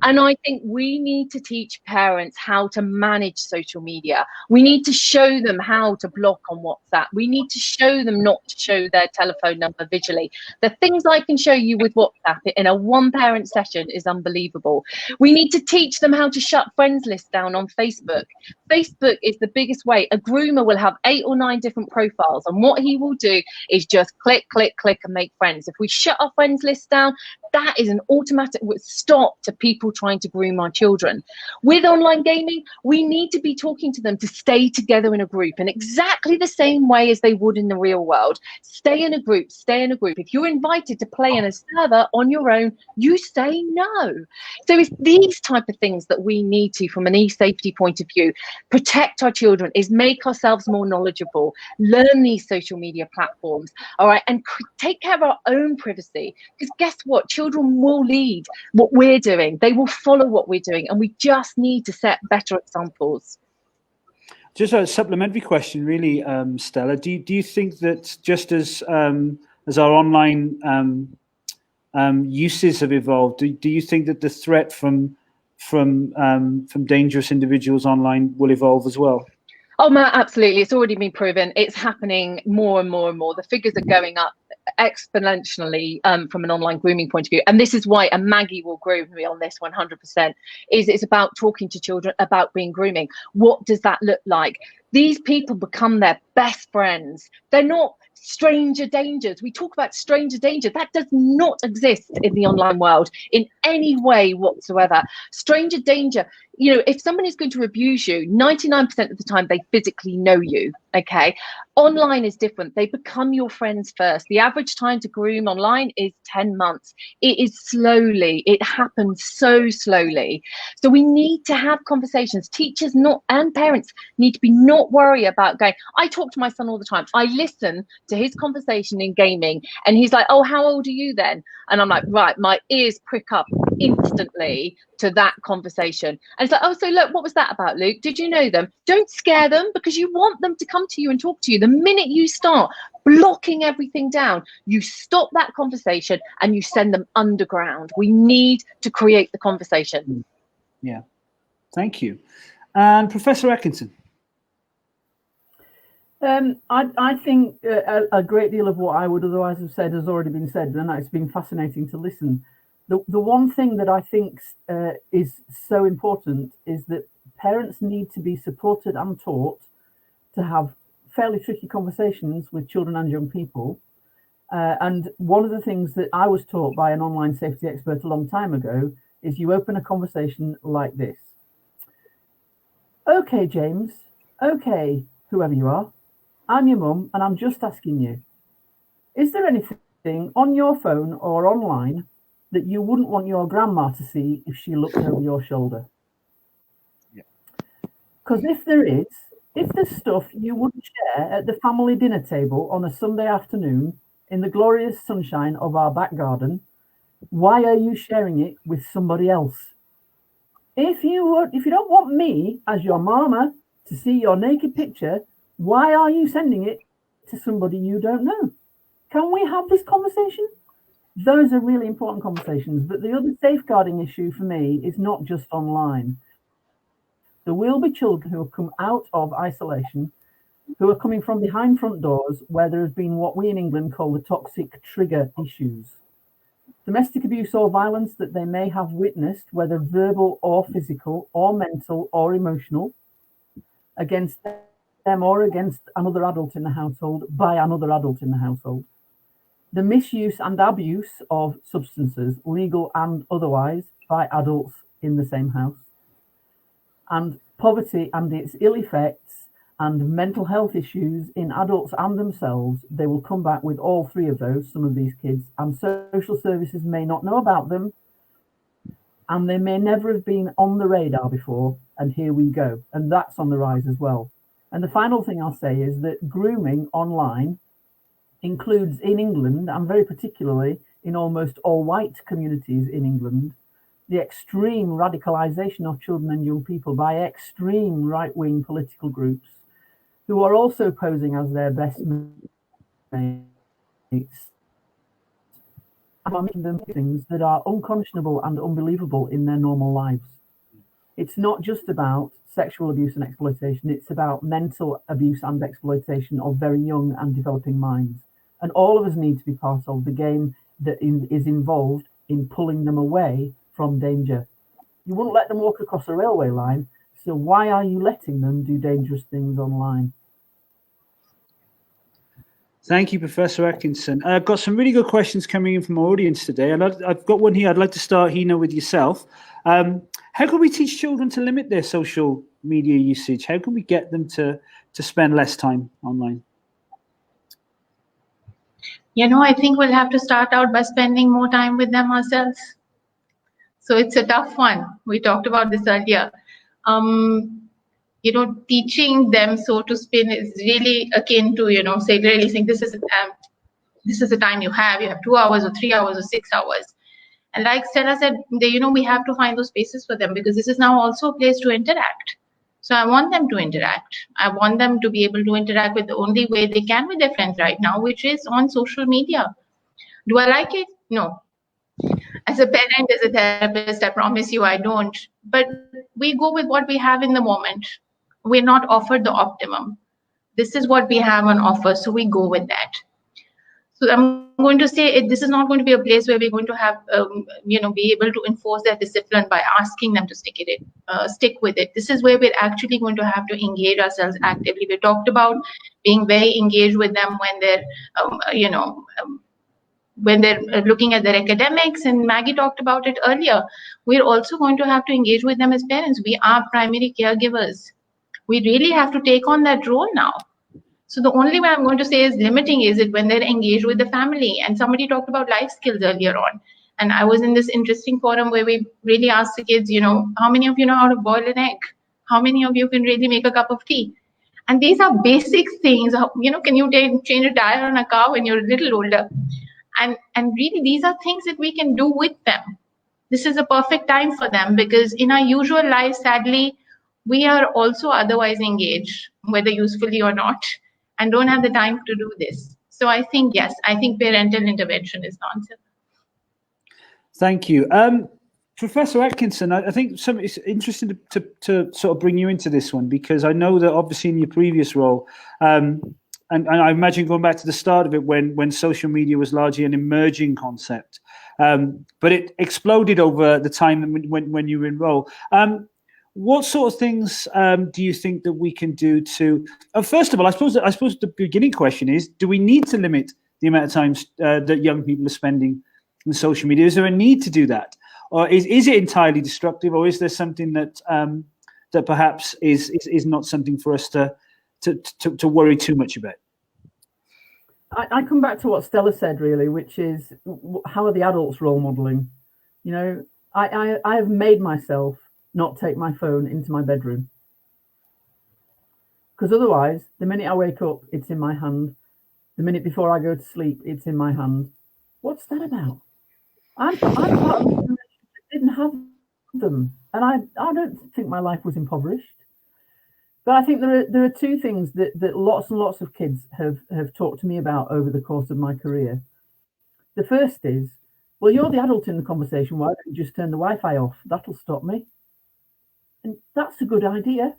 And I think we need to teach parents how to manage social media. We need to show them how to block on WhatsApp. We need to show them not to show their telephone number visually. The things I can show you with WhatsApp in a one-parent session is unbelievable. We need to teach them how to shut friends lists down on Facebook. Facebook is the biggest way. A groomer will have 8 or 9 different profiles, and what he will do is just click, click, click and make friends. If we shut our friends list down, that is an automatic stop to people trying to groom our children. With online gaming, we need to be talking to them to stay together in a group in exactly the same way as they would in the real world. Stay in a group, stay in a group. If you're invited to play in a server on your own, you say no. So it's these type of things that we need to, from an e-safety point of view, protect our children, is make ourselves more knowledgeable, learn these social media platforms, all right, and take care of our own privacy. Because guess what? Children will lead what we're doing. They will follow what we're doing, and we just need to set better examples. Just a supplementary question, really, Stella. Do you think that just as our online uses have evolved, do you think that the threat from dangerous individuals online will evolve as well? Oh, Matt, absolutely. It's already been proven. It's happening more and more and more. The figures are going up exponentially from an online grooming point of view. And this is why, and Maggie will agree with me on this 100%, is it's about talking to children about being grooming. What does that look like? These people become their best friends. They're not stranger dangers. We talk about stranger danger. That does not exist in the online world in any way whatsoever. Stranger danger, you know, if someone is going to abuse you, 99% of the time they physically know you, okay? Online is different. They become your friends first. The average time to groom online is 10 months. It is slowly. It happens so slowly. So we need to have conversations. Teachers and parents need to be not worry about going, I talk to my son all the time. I listen to his conversation in gaming and he's like, oh, how old are you then? And I'm like, right, my ears prick up instantly to that conversation. And it's like, oh, so look, what was that about, Luke? Did you know them? Don't scare them, because you want them to come to you and talk to you. The minute you start blocking everything down, you stop that conversation and you send them underground. We need to create the conversation. Yeah, thank you. And Professor Atkinson. I think a great deal of what I would otherwise have said has already been said, and it's been fascinating to listen. The one thing that I think is so important is that parents need to be supported and taught to have fairly tricky conversations with children and young people. And one of the things that I was taught by an online safety expert a long time ago is you open a conversation like this. Okay, James. Okay, whoever you are. I'm your mum and I'm just asking you, is there anything on your phone or online that you wouldn't want your grandma to see if she looked over your shoulder? Because if there's stuff you wouldn't share at the family dinner table on a Sunday afternoon in the glorious sunshine of our back garden, why are you sharing it with somebody else? If you don't want me as your mama to see your naked picture, why are you sending it to somebody you don't know? Can we have this conversation? Those are really important conversations. But the other safeguarding issue for me is not just online. There will be children who have come out of isolation, who are coming from behind front doors where there has been what we in England call the toxic trigger issues. Domestic abuse or violence that they may have witnessed, whether verbal or physical or mental or emotional, against them or against another adult in the household by another adult in the household. The misuse and abuse of substances, legal and otherwise, by adults in the same house. And poverty and its ill effects and mental health issues in adults and themselves, they will come back with all three of those, some of these kids, and social services may not know about them, and they may never have been on the radar before, and here we go. And that's on the rise as well. And the final thing I'll say is that grooming online includes in England, and very particularly in almost all white communities in England, the extreme radicalization of children and young people by extreme right-wing political groups who are also posing as their best mates and are making them things that are unconscionable and unbelievable in their normal lives. It's not just about sexual abuse and exploitation, it's about mental abuse and exploitation of very young and developing minds. And all of us need to be part of the game that is involved in pulling them away from danger. You wouldn't let them walk across a railway line, so why are you letting them do dangerous things online? Thank you, Professor Atkinson. I've got some really good questions coming in from our audience today. I've got one here. I'd like to start, Hina, with yourself. How can we teach children to limit their social media usage? How can we get them to spend less time online? You know, I think we'll have to start out by spending more time with them ourselves. So it's a tough one. We talked about this earlier. You know, teaching them so to spin is really akin to, you know, really saying this is the time you have 2 hours or 3 hours or 6 hours. And like Stella said, you know, we have to find those spaces for them because this is now also a place to interact. So I want them to interact. I want them to be able to interact with the only way they can with their friends right now, which is on social media. Do I like it? No. As a parent, as a therapist, I promise you I don't. But we go with what we have in the moment. We're not offered the optimum. This is what we have on offer, so we go with that. So I'm going to say this is not going to be a place where we're going to have, be able to enforce their discipline by asking them to stick with it. This is where we're actually going to have to engage ourselves actively. We talked about being very engaged with them when they're looking at their academics, and Maggie talked about it earlier. We're also going to have to engage with them as parents. We are primary caregivers. We really have to take on that role now. So the only way I'm going to say is limiting is it when they're engaged with the family. And somebody talked about life skills earlier on. And I was in this interesting forum where we really asked the kids, how many of you know how to boil an egg? How many of you can really make a cup of tea? And these are basic things. Can you change a tire on a car when you're a little older? And really, these are things that we can do with them. This is a perfect time for them because in our usual lives, sadly, we are also otherwise engaged, whether usefully or not, and don't have the time to do this. So I think, yes, parental intervention is the answer. Thank you. Professor Atkinson, I think it's interesting to sort of bring you into this one, because I know that obviously in your previous role, and I imagine going back to the start of it when social media was largely an emerging concept, but it exploded over the time when you were in role. What sort of things do you think that we can do to? First of all, I suppose the beginning question is: do we need to limit the amount of time that young people are spending on social media? Is there a need to do that, or is it entirely destructive, or is there something that that perhaps is not something for us to worry too much about? I come back to what Stella said, really, which is how are the adults role modeling? I have made myself not take my phone into my bedroom, because otherwise, the minute I wake up, it's in my hand. The minute before I go to sleep, it's in my hand. What's that about? I'm part of the generation that didn't have them, and I don't think my life was impoverished. But I think there are two things that lots and lots of kids have talked to me about over the course of my career. The first is, well, you're the adult in the conversation. Why don't you just turn the Wi-Fi off? That'll stop me. And that's a good idea.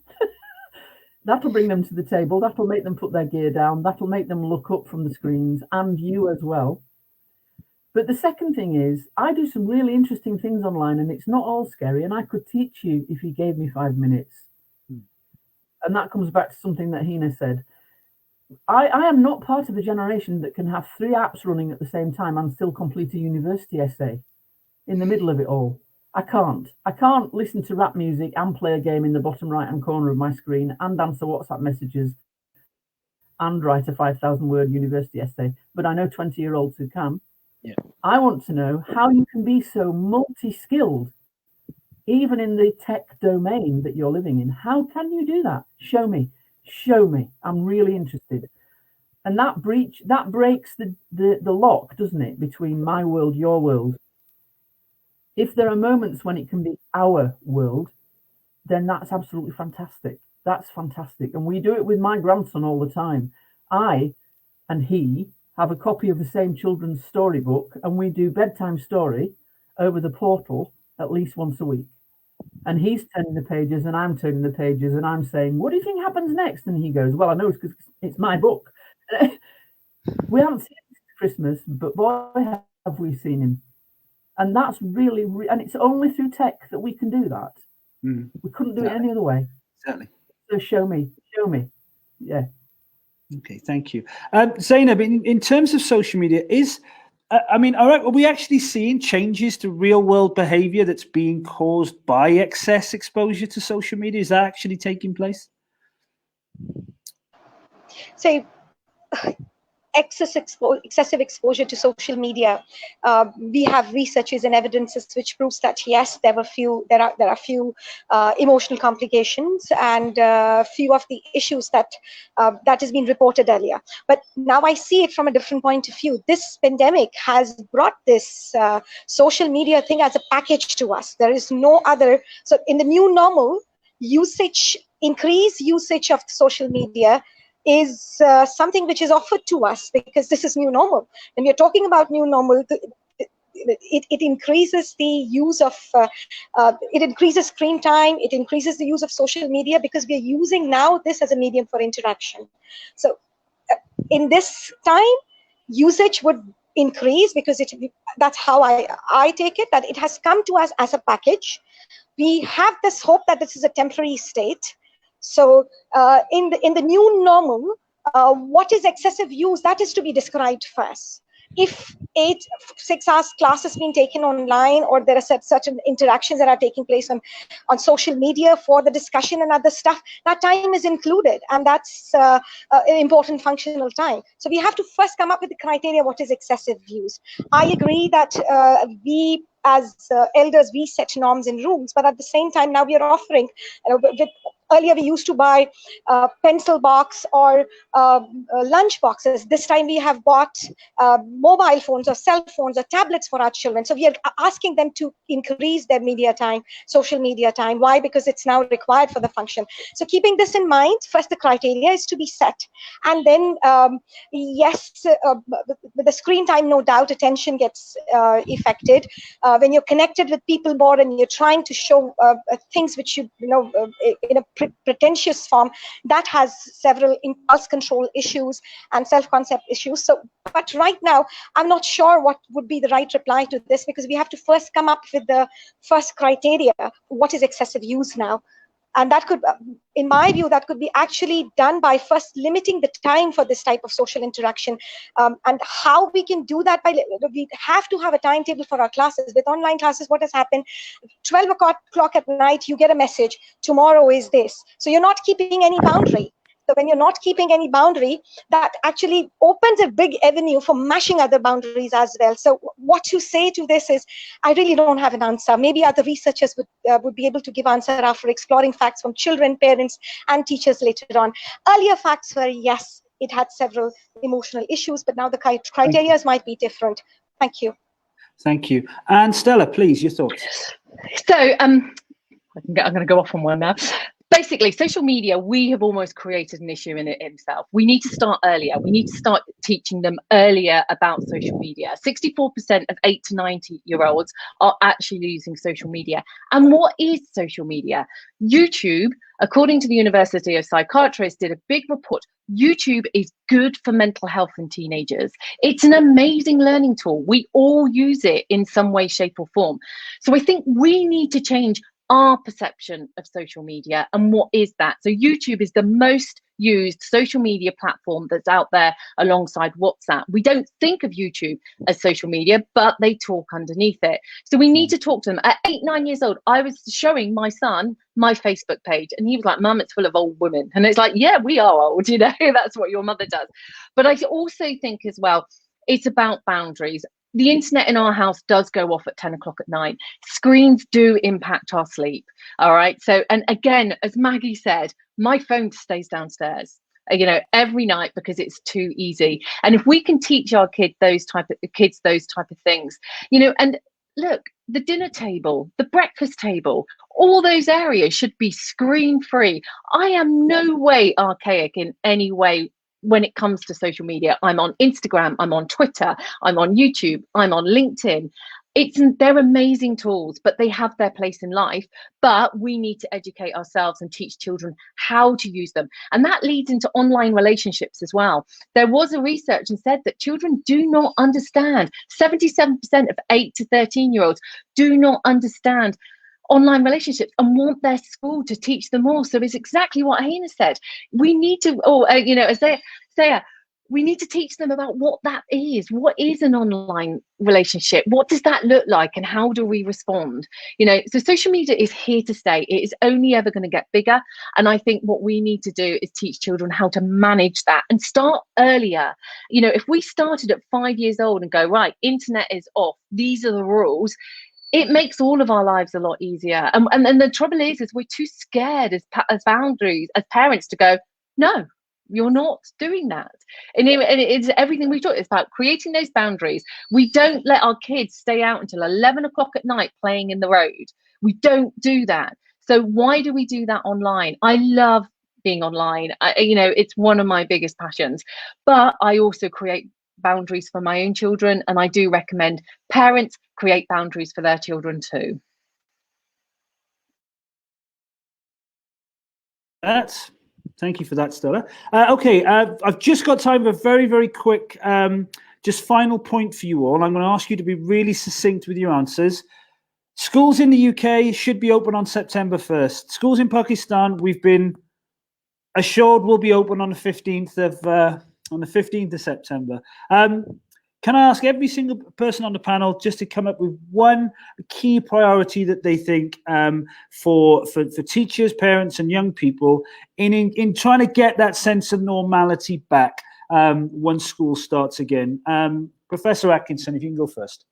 That'll bring them to the table. That'll make them put their gear down. That'll make them look up from the screens, and you as well. But the second thing is, I do some really interesting things online, and it's not all scary, and I could teach you if you gave me 5 minutes. And that comes back to something that Hina said. I am not part of the generation that can have 3 apps running at the same time and still complete a university essay in the middle of it all. I can't listen to rap music and play a game in the bottom right-hand corner of my screen and answer WhatsApp messages and write a 5,000-word university essay. But I know 20-year-olds who can. Yeah. I want to know how you can be so multi-skilled, even in the tech domain that you're living in. How can you do that? Show me. I'm really interested. And that breaks the lock, doesn't it, between my world, your world. If there are moments when it can be our world, then that's absolutely fantastic. That's fantastic. And we do it with my grandson all the time. I and he have a copy of the same children's storybook, and we do bedtime story over the portal at least once a week. And he's turning the pages and I'm turning the pages and I'm saying, what do you think happens next? And he goes, well, I know it's because it's my book. We haven't seen him since Christmas, but boy, have we seen him. And that's really, and it's only through tech that we can do that. We couldn't do it any other way. Certainly. So show me. Yeah. Okay, thank you. Zainab, in terms of social media, are we actually seeing changes to real world behavior that's being caused by excess exposure to social media? Is that actually taking place? So excessive exposure to social media, we have researches and evidences which proves that yes, there are few emotional complications and few of the issues that has been reported earlier. But now I see it from a different point of view. This pandemic has brought this social media thing as a package to us. There is no other. So in the new normal, increased usage of social media is something which is offered to us because this is new normal. When we're talking about new normal, it increases the use of, it increases screen time, it increases the use of social media because we're using now this as a medium for interaction. So in this time, usage would increase, because that's how I take it, that it has come to us as a package. We have this hope that this is a temporary state. So in the new normal, what is excessive use, that is to be described first. If 6 hours class has been taken online, or there are certain interactions that are taking place on social media for the discussion and other stuff, that time is included, and that's an important functional time. So we have to first come up with the criteria, what is excessive use. I agree that we as elders, we set norms and rules, but at the same time now we are offering, earlier we used to buy pencil box or lunch boxes. This time we have bought mobile phones or cell phones or tablets for our children. So we are asking them to increase their media time, social media time. Why? Because it's now required for the function. So keeping this in mind, first the criteria is to be set. And then, yes, with the screen time, no doubt, attention gets affected. When you're connected with people more and you're trying to show things which you know in a pretentious form, that has several impulse control issues and self-concept issues. So, but right now, I'm not sure what would be the right reply to this, because we have to first come up with the first criteria. What is excessive use now? And that could, in my view, that could be actually done by first limiting the time for this type of social interaction. And how we can do that, we have to have a timetable for our classes. With online classes, what has happened, 12 o'clock at night, you get a message, tomorrow is this. So you're not keeping any boundary. So when you're not keeping any boundary, that actually opens a big avenue for mashing other boundaries as well. So what to say to this is, I really don't have an answer. Maybe other researchers would be able to give answer after exploring facts from children, parents, and teachers later on. Earlier facts were, yes, it had several emotional issues, but now the criteria might be different. Thank you. Thank you. And Stella, please, your thoughts. So I'm going to go off on one now. Basically, social media, we have almost created an issue in it itself. We need to start earlier. We need to start teaching them earlier about social media. 64% of 8 to 90-year-olds are actually using social media. And what is social media? YouTube, according to the University of Psychiatrists, did a big report. YouTube is good for mental health in teenagers. It's an amazing learning tool. We all use it in some way, shape, or form. So I think we need to change our perception of social media. And what is that? So YouTube is the most used social media platform that's out there alongside WhatsApp. We don't think of YouTube as social media, but they talk underneath it. So we need to talk to them. At 8, 9 years old, I was showing my son my Facebook page, and he was like, Mum, it's full of old women. And it's like, yeah, we are old, you know, that's what your mother does. But I also think as well, it's about boundaries. The internet in our house does go off at 10 o'clock at night. Screens do impact our sleep. All right. So, and again, as Maggie said, my phone stays downstairs, you know, every night, because it's too easy. And if we can teach our kids those type of things, you know, and look, the dinner table, the breakfast table, all those areas should be screen free. I am no way archaic in any way when it comes to social media. I'm on Instagram, I'm on Twitter, I'm on YouTube, I'm on LinkedIn. They're amazing tools, but they have their place in life. But we need to educate ourselves and teach children how to use them. And that leads into online relationships as well. There was a research and said that children do not understand. 77% of 8 to 13-year-olds do not understand online relationships and want their school to teach them more. So it's exactly what Hina said. We need to, you know, as they say, we need to teach them about what that is. What is an online relationship? What does that look like? And how do we respond? You know, so social media is here to stay. It is only ever going to get bigger. And I think what we need to do is teach children how to manage that and start earlier. You know, if we started at 5 years old and go, right, internet is off, these are the rules, it makes all of our lives a lot easier. And the trouble is we're too scared as boundaries, as parents, to go, no, you're not doing that. And it's everything we talk. It's about creating those boundaries. We don't let our kids stay out until 11 o'clock at night playing in the road. We don't do that. So why do we do that online? I love being online. You know, it's one of my biggest passions. But I also create boundaries for my own children, and I do recommend parents create boundaries for their children too. Thank you for that, Stella. Okay, I've just got time for a very, very quick just final point for you all. I'm going to ask you to be really succinct with your answers. Schools in the UK should be open on September 1st. Schools in Pakistan, we've been assured will be open on the 15th of September. Can I ask every single person on the panel just to come up with one key priority that they think for teachers, parents, and young people in trying to get that sense of normality back once school starts again? Professor Atkinson, if you can go first.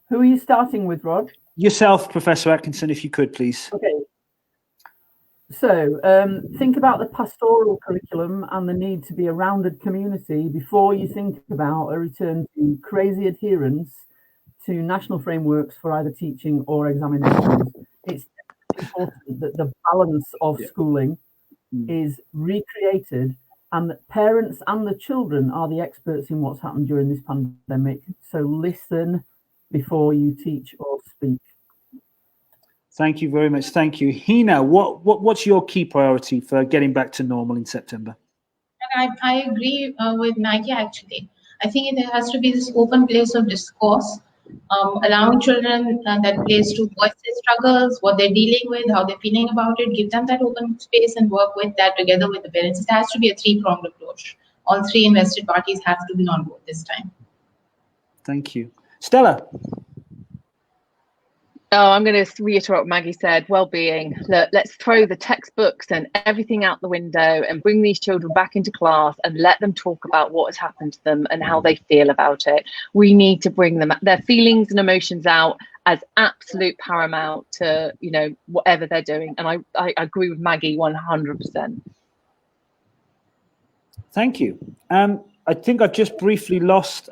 Who are you starting with, Rod? Yourself, Professor Atkinson, if you could, please. Okay. So think about the pastoral curriculum and the need to be a rounded community before you think about a return to crazy adherence to national frameworks for either teaching or examinations. It's important that the balance of schooling is recreated and that parents and the children are the experts in what's happened during this pandemic. So listen before you teach or speak. Thank you very much. Thank you. Hina, what's your key priority for getting back to normal in September? I agree with Maggie, actually. I think there has to be this open place of discourse, allowing children that place to voice their struggles, what they're dealing with, how they're feeling about it, give them that open space and work with that together with the parents. It has to be a three-pronged approach. All three invested parties have to be on board this time. Thank you. Stella. Oh, I'm going to reiterate what Maggie said. Well-being. Look, let's throw the textbooks and everything out the window and bring these children back into class and let them talk about what has happened to them and how they feel about it. We need to bring them their feelings and emotions out as absolute paramount to, you know, whatever they're doing. And I agree with Maggie 100%. Thank you. I think I've just briefly lost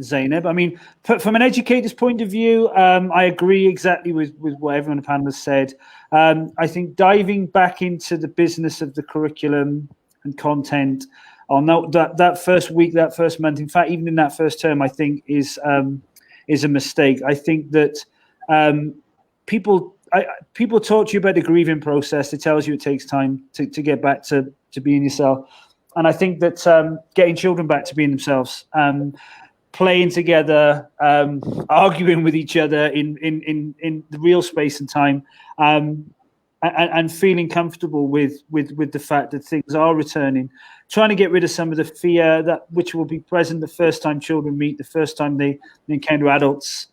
Zainab. I mean, from an educator's point of view, I agree exactly with what everyone on the panel has said. I think diving back into the business of the curriculum and content, I'll note that first week, that first month, in fact, even in that first term, I think is a mistake. I think that people talk to you about the grieving process. It tells you it takes time to get back to being yourself. And I think that getting children back to being themselves, playing together, arguing with each other in the real space and time, and feeling comfortable with the fact that things are returning, trying to get rid of some of the fear that which will be present the first time children meet, the first time they encounter adults.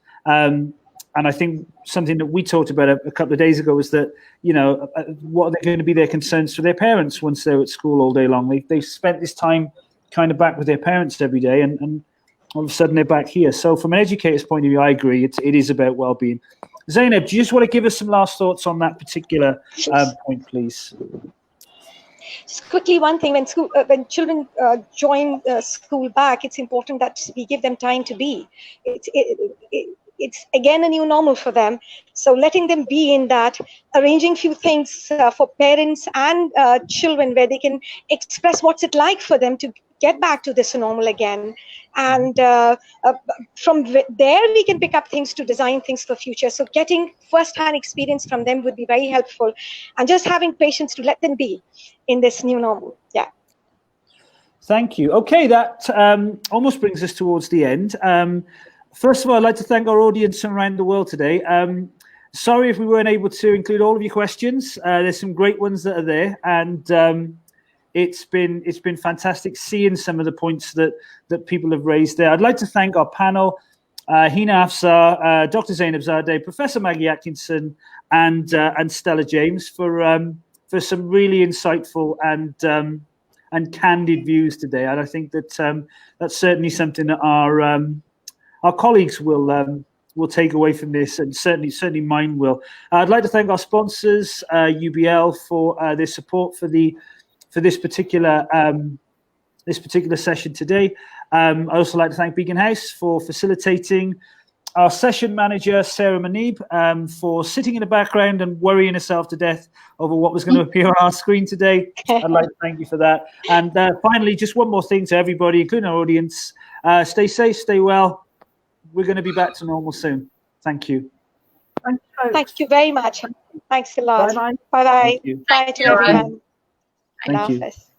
And I think something that we talked about a couple of days ago was that, you know, what are going to be their concerns for their parents once they're at school all day long? They've spent this time kind of back with their parents every day, and all of a sudden they're back here. So from an educator's point of view, I agree. It is about well-being. Zainab, do you just want to give us some last thoughts on that particular point, please? Just quickly, one thing, when children join school back, it's important that we give them time to be. It's again a new normal for them. So letting them be in that, arranging few things for parents and children where they can express what's it like for them to get back to this normal again. And from there, we can pick up things to design things for future. So getting first-hand experience from them would be very helpful. And just having patience to let them be in this new normal. Yeah. Thank you. Okay, that almost brings us towards the end. First of all, I'd like to thank our audience around the world today. Sorry if we weren't able to include all of your questions. There's some great ones that are there, and it's been fantastic seeing some of the points that people have raised there. I'd like to thank our panel, Hina, Azfar, Dr. Zainab Zadeh, Professor Maggie Atkinson, and Stella James for some really insightful and candid views today. And I think that that's certainly something that our colleagues will take away from this, and certainly mine will. I'd like to thank our sponsors, UBL, for their support for this particular session today. I'd also like to thank Beacon House for facilitating, our session manager, Sarah Manib, for sitting in the background and worrying herself to death over what was going to appear on our screen today. I'd like to thank you for that. And finally, just one more thing to everybody, including our audience. Stay safe, stay well. We're going to be back to normal soon. Thank you. Thank you very much. Thanks a lot. Bye-bye. Bye-bye. Thank you. Bye to everyone. Thank you. Allah Hafiz.